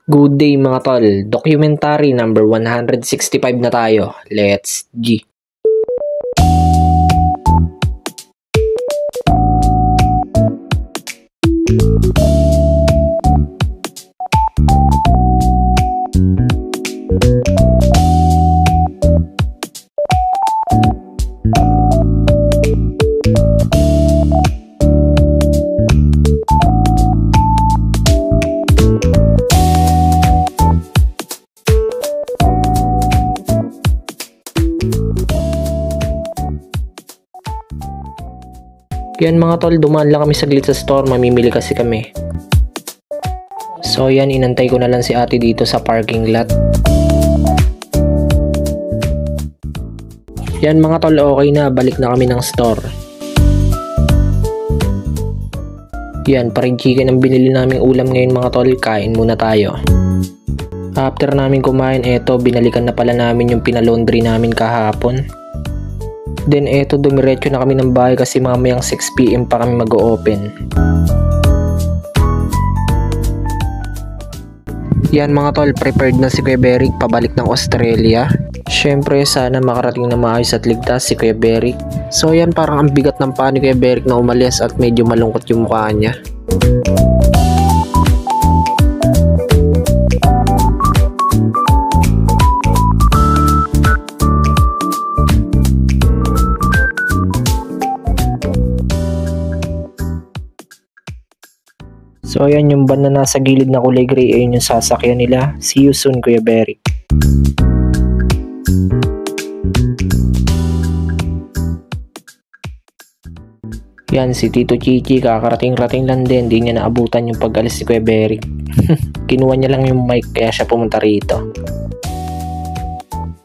Good day mga tol, documentary number 165 na tayo. Let's G. Yan mga tol, dumaan lang kami saglit sa store, mamimili kasi kami. So yan, inantay ko na lang si ate dito sa parking lot. Yan mga tol, okay na, balik na kami ng store. Yan, paring chicken ang binili naming ulam ngayon mga tol, kain muna tayo. After namin kumain, eto, binalikan na pala namin yung pinalaundry namin kahapon. Then eto, dumiretso na kami ng bahay kasi mamayang 6 PM pa kami mag-o-open. Yan mga tol, prepared na si Kuya Beric pabalik ng Australia. Syempre sana makarating na maayos at ligtas si Kuya Beric. So yan, parang ang bigat ng paa ni Kuya Beric na umalis at medyo malungkot yung mukha niya. So ayan, yung van na nasa gilid na kulay gray, ayun yung sasakyan nila. See you soon Kuya Beric. Yan, si Tito Chichi kakarating-rating lang din, di niya naabutan yung pag-alis si Kuya Beric. Kinuha niya lang yung mic kaya siya pumunta rito.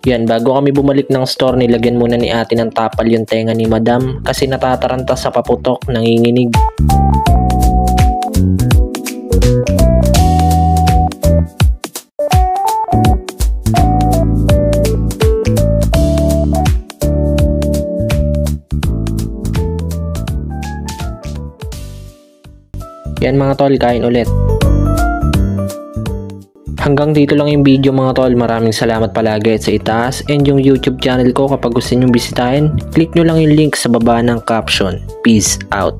Yan, bago kami bumalik ng store, nilagyan muna ni ate ng tapal yung tenga ni Madam kasi natataranta sa paputok, nanginginig. Yan mga tol, kain ulit. Hanggang dito lang yung video mga tol. Maraming salamat palagi at sa itaas. And yung YouTube channel ko, kapag gusto nyo bisitahin, click nyo lang yung link sa baba ng caption. Peace out.